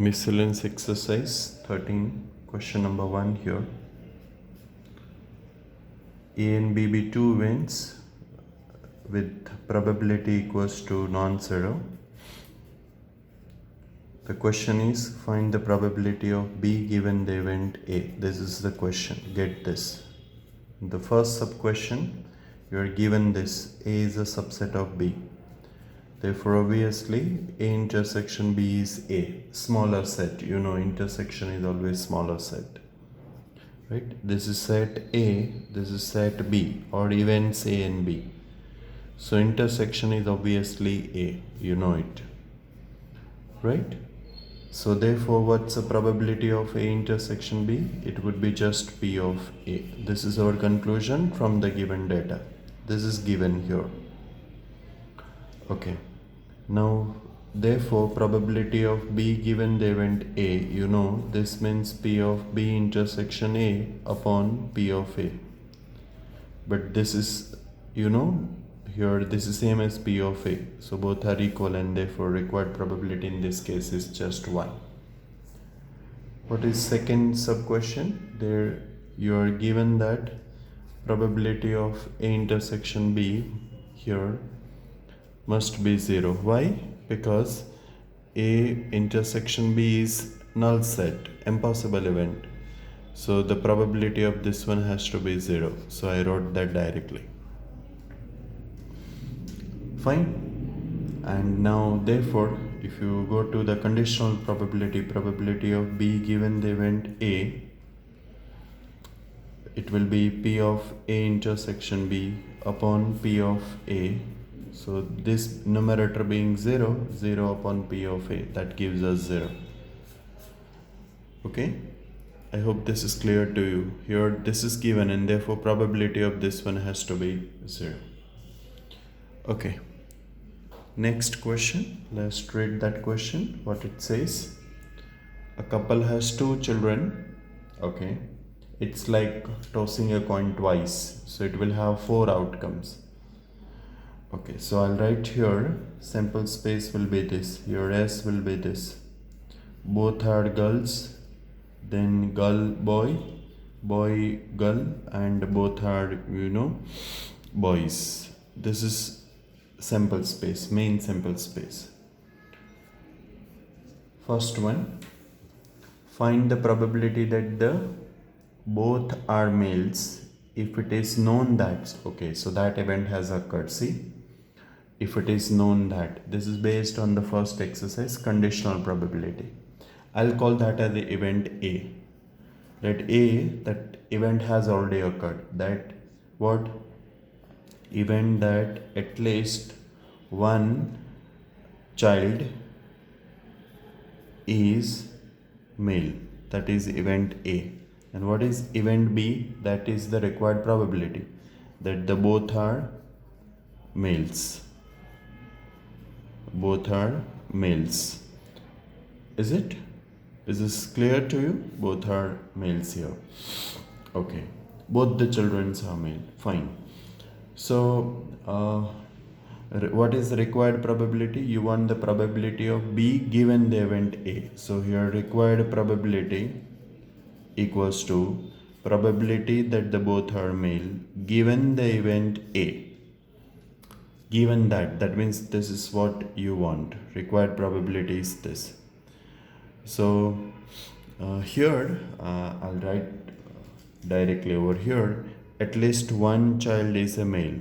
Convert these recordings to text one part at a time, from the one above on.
Miscellaneous exercise 13, question number 1 here. A and B be two events with probability equals to non-zero. The question is, find the probability of B given the event A. This is the question. Get this. In the first sub-question, you are given this. A is a subset of B. Therefore, obviously, A intersection B is A. Smaller set. You know, intersection is always smaller set. Right? This is set A. This is set B. Or events A and B. So, intersection is obviously A. You know it. Right? So, therefore, what's the probability of A intersection B? It would be just P of A. This is our conclusion from the given data. This is given here. Okay. Now, therefore, probability of B given the event A, you know, this means P of B intersection A upon P of A. But this is, you know, here this is same as P of A. So, both are equal and therefore required probability in this case is just 1. What is second sub question? There you are given that probability of A intersection B here must be 0. Why? Because A intersection B is null set, impossible event. So the probability of this one has to be 0. So I wrote that directly. Fine. And now therefore, if you go to the conditional probability of B given the event A, it will be P of A intersection B upon P of A. So this numerator being 0, 0 upon P of A, that gives us 0. Okay, I hope this is clear to you. Here this is given and therefore probability of this one has to be 0. Okay, next question. Let's read that question, what it says. A couple has 2 children. Okay, it's like tossing a coin twice, so it will have 4 outcomes. Okay, so I'll write here, sample space will be this, your S will be this. Both are girls, then girl, boy, boy, girl, and both are, you know, boys. This is sample space, main sample space. First one, find the probability that the both are males if it is known that, okay, so that event has occurred, see? If it is known that, this is based on the first exercise, conditional probability. I'll call that as the event A. That event has already occurred. That what? Event that at least one child is male. That is event A. And what is event B? That is the required probability that the both are males. Both are males. Is it? Is this clear to you? Both are males here. Okay. Both the children are male. Fine. So, what is the required probability? You want the probability of B given the event A. So, here required probability equals to probability that the both are male given the event A. Given that means this is what you want. Required probability is this. So here I'll write directly over here, at least one child is a male.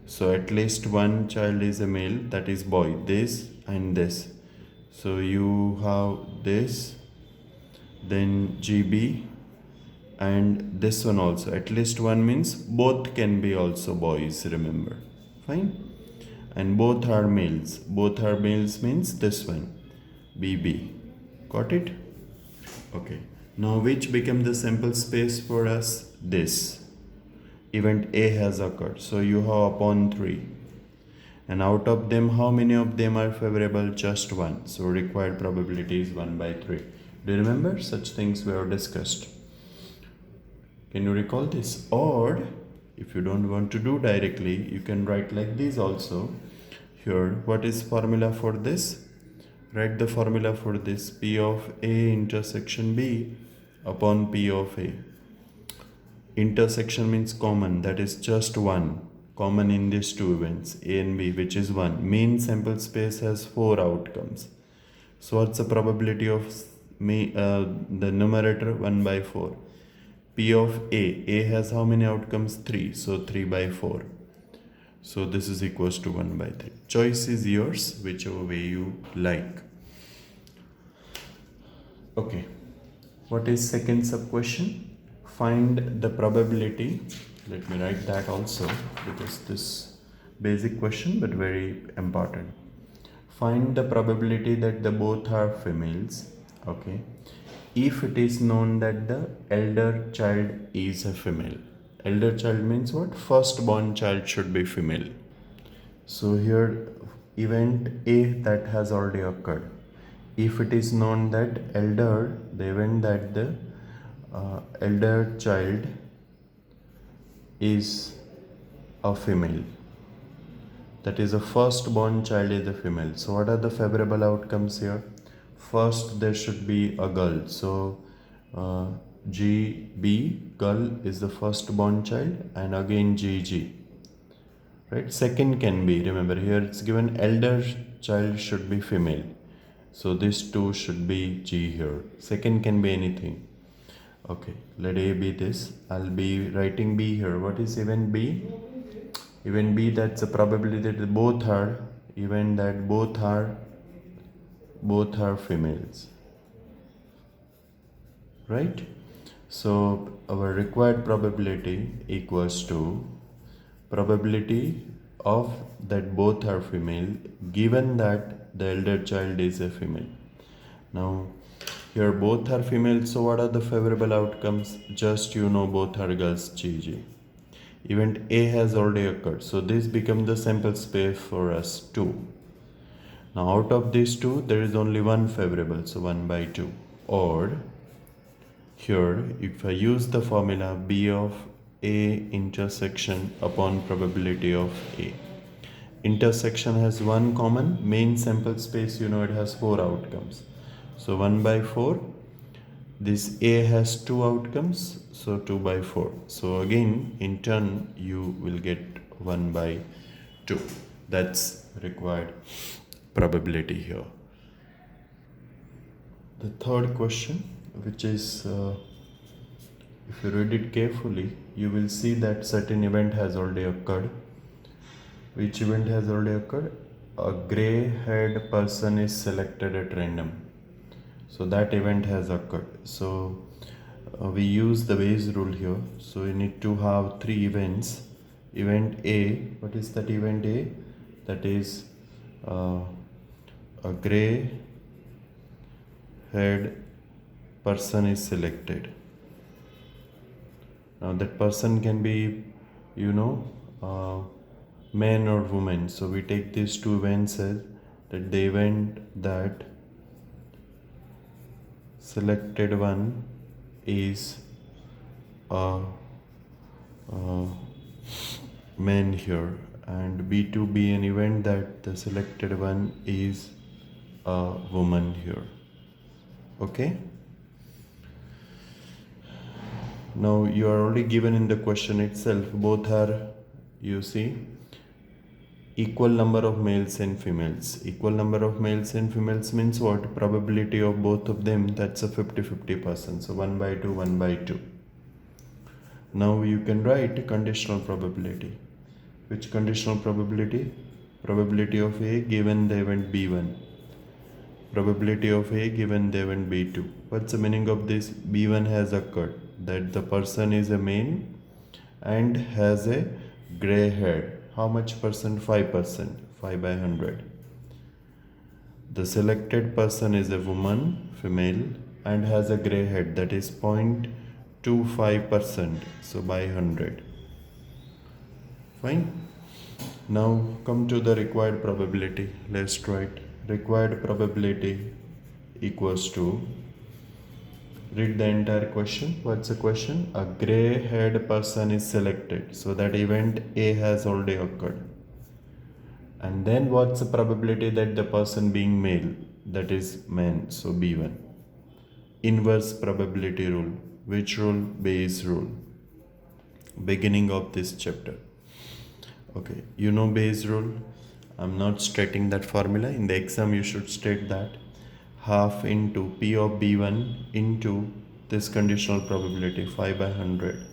So at least one child is a male, that is boy, this and this. So you have this, then GB, and this one also. At least one means both can be also boys, remember. Fine. And both are males. Both are males means this one, BB. Got it? Okay. Now which became the sample space for us? This. Event A has occurred. So you have upon 3. And out of them, how many of them are favorable? Just 1. So required probability is 1 by 3. Do you remember? Such things we have discussed. Can you recall this? Or if you don't want to do directly, you can write like this also. Here, what is formula for this? Write the formula for this: P of A intersection B upon P of A. Intersection means common, that is just one. Common in these two events, A and B, which is 1. Mean sample space has 4 outcomes. So what's the probability of the numerator? 1 by 4. P of A has how many outcomes? 3. So 3 by 4. So this is equals to 1 by 3. Choice is yours, whichever way you like. Okay. What is second sub question? Find the probability. Let me write that also, because this basic question but very important. Find the probability that the both are females. Okay. If it is known that the elder child is a female. Elder child means what? Firstborn child should be female. So here event A that has already occurred. If it is known that the event that the elder child is a female, that is a firstborn child is a female. So what are the favorable outcomes here? First, there should be a girl. So GB, girl, is the firstborn child, and again GG. Right? Second can be, remember here it's given elder child should be female. So this 2 should be G here. Second can be anything. Okay, let A be this. I'll be writing B here. What is event B? Event B, that's the probability that both are, event that both are females. Right? So our required probability equals to probability of that both are female given that the elder child is a female. Now here both are female, so what are the favorable outcomes? Just both are girls, GG. Event A has already occurred, so this becomes the sample space for us 2. Now out of these 2 there is only one favorable, so 1 by 2. Or here if I use the formula B of A intersection upon probability of A. Intersection has one common, main sample space it has 4 outcomes. So 1 by 4. This A has 2 outcomes, so 2 by 4. So again in turn you will get 1 by 2. That's required probability here. The third question, which is if you read it carefully, you will see that certain event has already occurred. Which event has already occurred? A gray-haired person is selected at random. So that event has occurred. So we use the Bayes rule here. So you need to have 3 events. Event A, what is that event A? That is a gray-haired person is selected. Now that person can be, man or woman. So we take these 2 events as that the event that selected one is a man here, and B2 be an event that the selected one is a woman here. Okay. Now you are already given in the question itself, both are, you see, equal number of males and females. Equal number of males and females means what? Probability of both of them, that's a 50-50%. So 1 by 2, 1 by 2. Now you can write conditional probability. Which conditional probability? Probability of A given the event B1. Probability of A given the event B2. What's the meaning of this? B1 has occurred, that the person is a male and has a gray hair. How much percent? 5%. 5 by 100. The selected person is a woman, female, and has a gray head, that is 0.25%. So by 100. Fine. Now come to the required probability. Let's write required probability equals to, read the entire question. What's the question? A gray-haired person is selected. So that event A has already occurred. And then what's the probability that the person being male? that is main, so B1. Inverse probability rule. Which rule? Bayes rule. Beginning of this chapter. Okay, you know Bayes rule. I'm not stating that formula. In the exam you should state that half into P of B1 into this conditional probability 5 by 100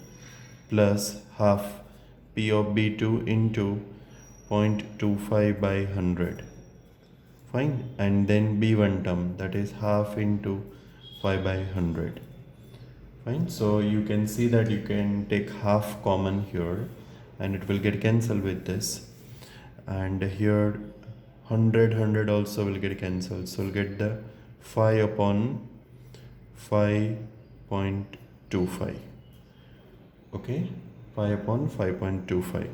plus half P of B2 into 0.25 by 100. Fine. And then B1 term, that is half into 5 by 100. Fine. So you can see that you can take half common here and it will get cancelled with this. And here 100 also will get cancelled. So we'll get the 5 upon 5.25. Okay. 5 upon 5.25.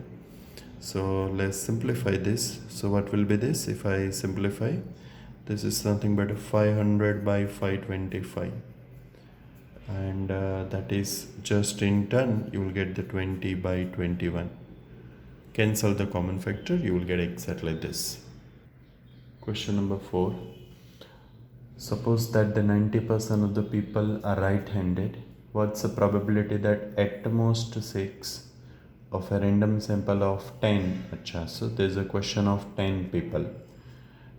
So let's simplify this. So what will be this? If I simplify, this is nothing but 500 by 525. And that is just in turn, you will get the 20 by 21. Cancel the common factor, you will get exactly this. Question number 4. Suppose that the 90% of the people are right-handed. What's the probability that at most 6 of a random sample of 10? Achha, so there's a question of 10 people.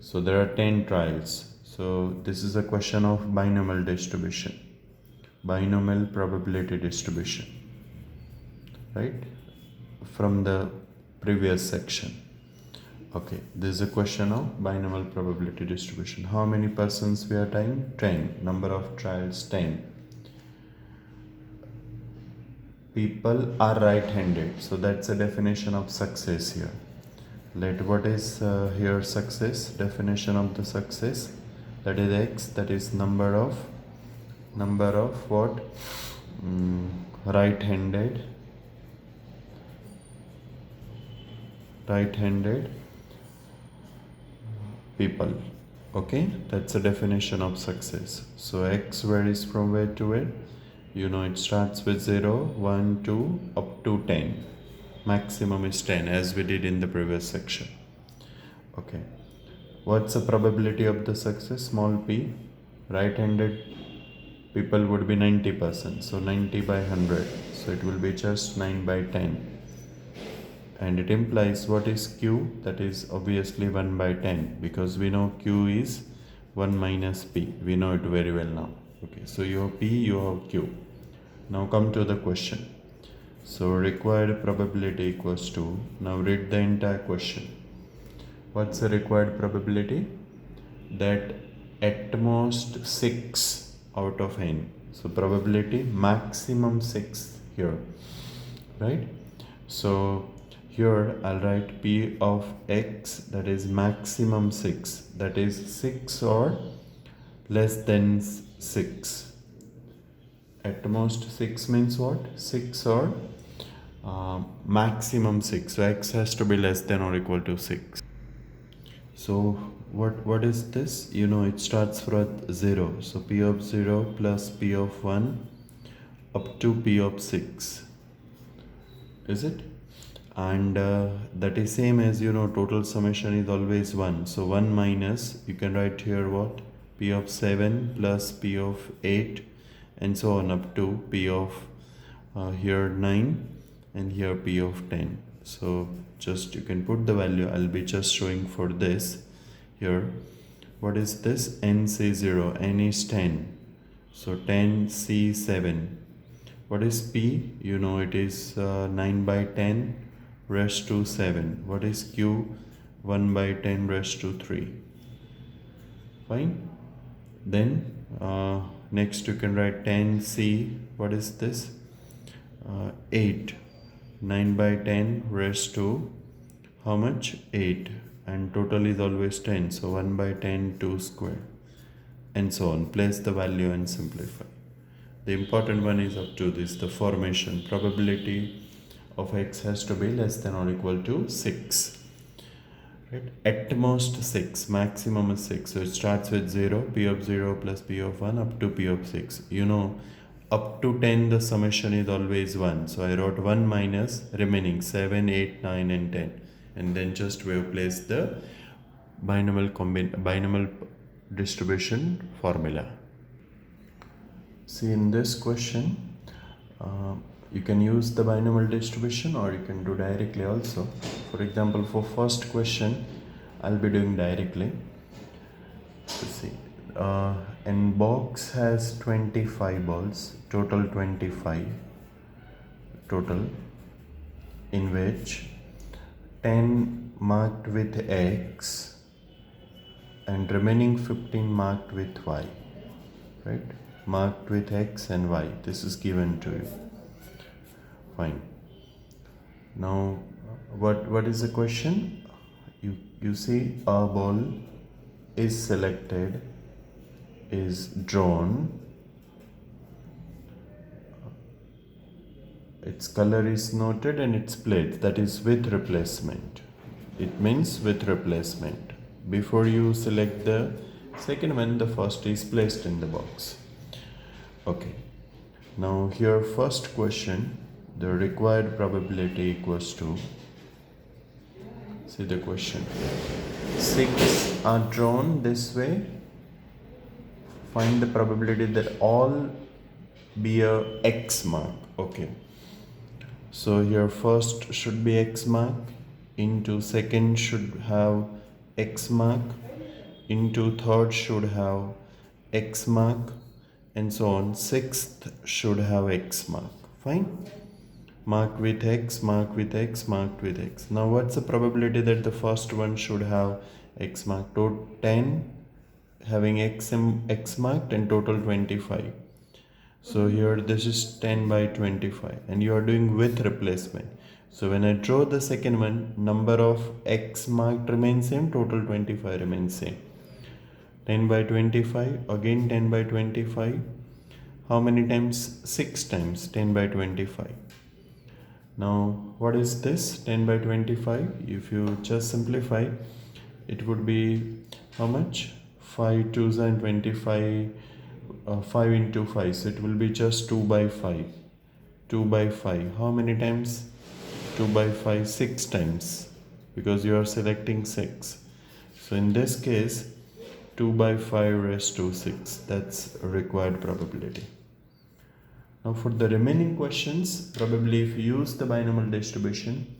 So there are 10 trials. So this is a question of binomial distribution. Binomial probability distribution, right, from the previous section. Okay, this is a question of binomial probability distribution. How many persons we are trying? 10. Number of trials 10. People are right-handed, so that's a definition of success here. What is here success? Definition of the success, that is x, that is number of what? Right-handed people. Okay, that's a definition of success. So x varies from where to where? You know, it starts with 0, 1, 2 up to 10. Maximum is 10, as we did in the previous section. Okay, what's the probability of the success? Small p. Right-handed people would be 90%, so 90 by 100, so it will be just 9 by 10. And it implies what is q? That is obviously 1 by 10, because we know q is 1 minus p. We know it very well now. Okay, so you have p, you have q. Now come to the question. So required probability equals to, now read the entire question. What's the required probability? That at most 6 out of n. So probability maximum 6 here, right? So here I'll write p of x, that is maximum 6, that is 6 or less than 6. At most 6 means what? 6 or maximum 6. So x has to be less than or equal to 6. So what is this? You know, it starts from 0. So p of 0 plus p of 1 up to p of 6. Is it? And that is same as, you know, total summation is always 1. So 1 minus, you can write here what? P of 7 plus p of 8 and so on up to p of here 9 and here p of 10. So just you can put the value. I'll be just showing for this here. What is this? NC0, n is 10, so 10C7. What is p? You know, it is 9 by 10 raised to 7. What is q? 1 by 10 raised to 3. Fine. Then next you can write 10C. What is this? 8. 9 by 10 raised to how much? 8. And total is always 10. So 1 by 10, 2 square. And so on. Place the value and simplify. The important one is up to this, the formation. Probability of x has to be less than or equal to 6. Right? At most 6. Maximum is 6. So it starts with 0. P of 0 plus p of 1 up to p of 6. You know, up to 10 the summation is always 1. So I wrote 1 minus remaining 7, 8, 9 and 10. And then just we have placed the binomial distribution formula. See, in this question, you can use the binomial distribution or you can do directly also. For example, for first question, I'll be doing directly. Let's see. And box has 25 balls, total 25 total, in which 10 marked with X and remaining 15 marked with Y, right? Marked with X and Y. This is given to you. Fine. Now, what is the question? You see a ball is selected, is drawn, its color is noted and its played, that is with replacement. It means with replacement. Before you select the second one, the first is placed in the box. Okay. Now here first question, the required probability equals to, see the question, 6 are drawn this way. Find the probability that all bear X mark. Okay. So here first should be X mark, into second should have X mark, into third should have X mark, and so on. Sixth should have X mark. Fine. Mark with X, mark with X, marked with X. Now what's the probability that the first one should have X mark? Total 10 having X marked and total 25. So here this is 10 by 25 and you are doing with replacement. So when I draw the second one, number of X marked remains same, total 25 remains same. 10 by 25, again 10 by 25. How many times? 6 times 10 by 25. Now what is this 10 by 25? If you just simplify, it would be how much? 5 2s and 25, 5 into 5, so it will be just 2 by 5. 2 by 5, how many times? 2 by 5, 6 times, because you are selecting 6. So in this case, 2 by 5 raised to 6, that's required probability. Now for the remaining questions, probably if you use the binomial distribution,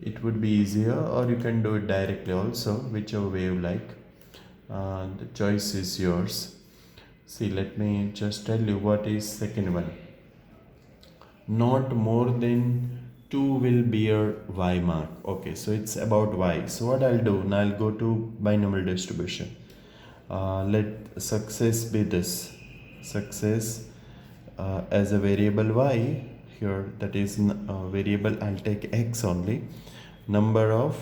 it would be easier, or you can do it directly also, whichever way you like. The choice is yours. See, let me just tell you what is second one. Not more than 2 will bear Y mark. Okay, so it's about Y. So what I'll do, now I'll go to binomial distribution. Let success be this. Success as a variable Y here, that is variable, I'll take X only. Number of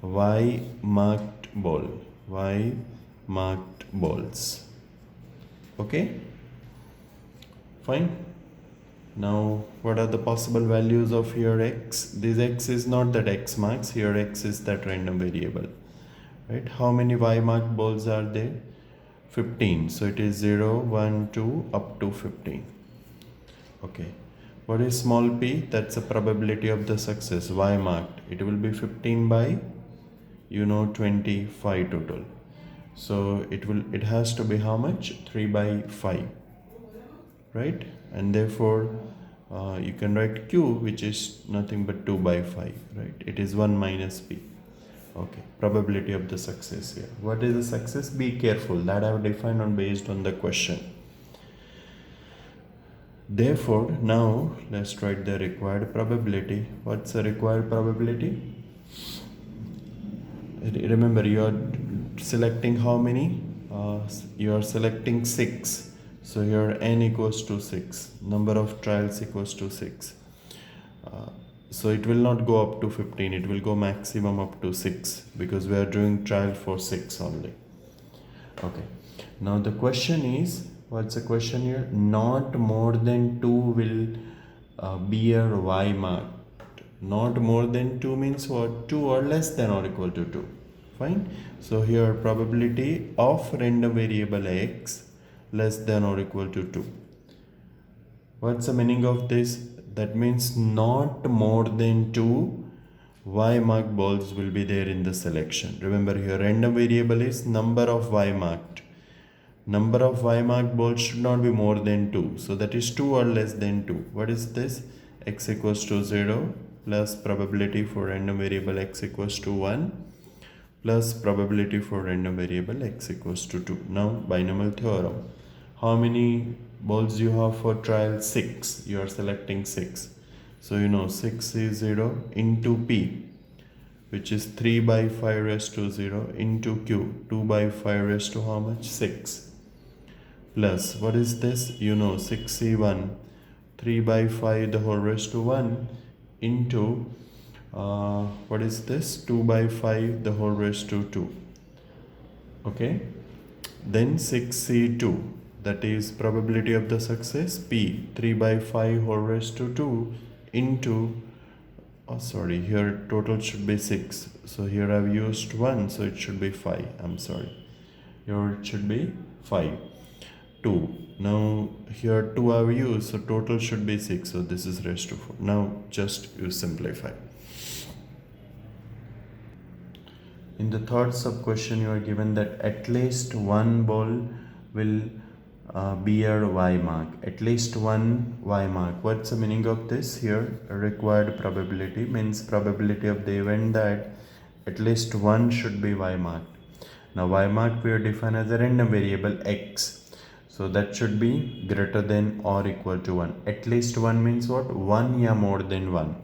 Y marked ball. Y marked balls. Okay, fine. Now what are the possible values of here X? This X is not that X marks, here X is that random variable, right? How many Y marked balls are there? 15. So it is 0 1 2 up to 15. Okay, what is small p? That's the probability of the success. Y marked, it will be 15 by 25 total. So it has to be how much? 3 by 5, right? And therefore you can write Q, which is nothing but 2 by 5, right? It is 1 minus P. Okay, probability of the success here. What is the success? Be careful, that I have defined on based on the question. Therefore, now let's write the required probability. What's the required probability? Remember, you are selecting how many? You are selecting 6. So here n equals to 6. Number of trials equals to 6. So it will not go up to 15. It will go maximum up to 6 because we are doing trial for 6 only. Okay. Now the question is, what's the question here? Not more than 2 will bear Y marked. Not more than 2 means what? 2 or less than or equal to 2. Fine. So here probability of random variable X less than or equal to 2. What's the meaning of this? That means not more than 2 Y marked balls will be there in the selection. Remember here random variable is number of Y marked. number of y marked balls should not be more than 2. So that is 2 or less than 2. What is this? X equals to 0 plus probability for random variable x equals to 1 plus probability for random variable x equals to 2. Now binomial theorem. How many balls you have for trial? 6. You are selecting 6. So you know 6 is 0 into p, which is 3 by 5 raised to 0 into q, 2 by 5 raised to how much? 6. Plus, what is this? You know 6c1, 3 by 5 the whole raised to 1 into, what is this? 2 by 5 the whole raised to 2. Okay. Then 6c2, that is probability of the success, p, 3 by 5 whole raised to 2 into, oh sorry, here total should be 6, so here I've used 1, so it should be 5. I'm sorry, here it should be 5. 2, now here 2 I've used, so total should be 6, so this is raised to 4. Now just you simplify. In the third sub question you are given that at least one ball will bear y mark. At least one y mark. What's the meaning of this? Here required probability means probability of the event that at least one should be y marked. Now y mark we are defined as a random variable x, so that should be greater than or equal to 1. At least one means what? 1 या more than 1.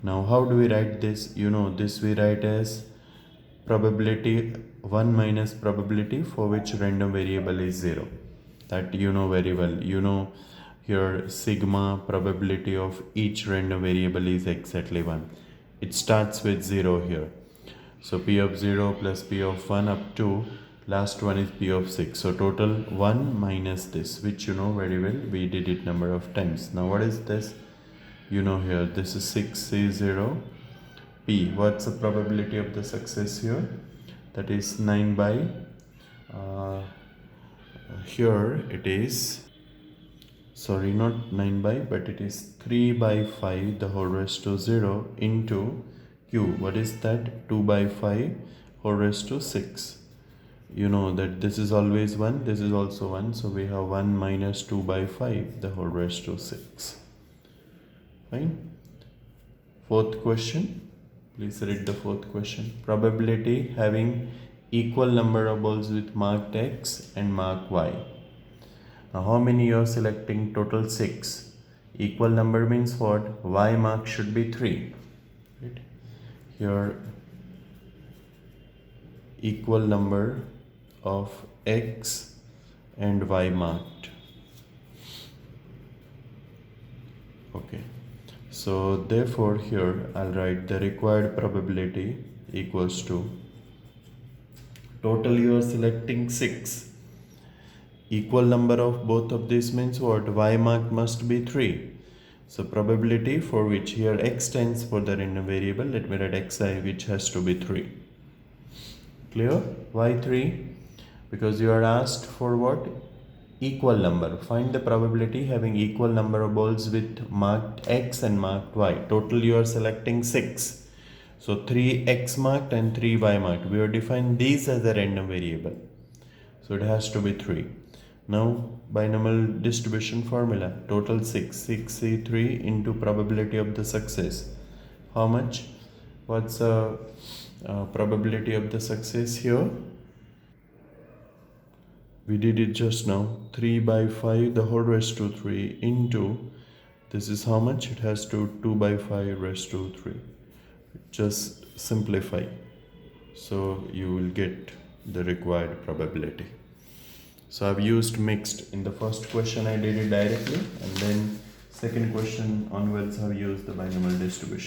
Now how do we write this? You know this we write as probability 1 minus probability for which random variable is 0. That you know very well. You know here sigma probability of each random variable is exactly 1. It starts with 0 here. So p of 0 plus p of 1 up to last one is p of 6. So total 1 minus this, which you know very well. We did it number of times. Now what is this? You know here this is 6c0 p. What's the probability of the success here? That is 9 by here it is, sorry, not 9 by, but it is 3 by 5 the whole raised to 0 into q. What is that? 2 by 5 whole raised to 6. You know that this is always 1, this is also 1, so we have 1 minus 2 by 5 the whole raised to 6. Fine. Fourth question. Please read the fourth question. Probability having equal number of balls with marked x and marked y. Now how many you are selecting? Total 6. Equal number means what? Y mark should be 3. Right? Here equal number of x and y marked. Okay. So therefore here I'll write the required probability equals to, total you are selecting 6. Equal number of both of these means what? Y mark must be 3. So probability for which here x stands for the random variable, let me write xi, which has to be 3. Clear? Why 3? Because you are asked for what? Equal number. Find the probability having equal number of balls with marked x and marked y. Total you are selecting 6. So 3 x marked and 3 y marked. We have defined these as a random variable. So it has to be 3. Now binomial distribution formula. Total 6. 6c3 into probability of the success. How much? What's the probability of the success here? We did it just now. 3 by 5 the whole raised to 3 into, this is how much? It has to 2 by 5 raised to 3. Just simplify. So you will get the required probability. So I've used mixed. In the first question I did it directly, and then second question onwards I've used the binomial distribution.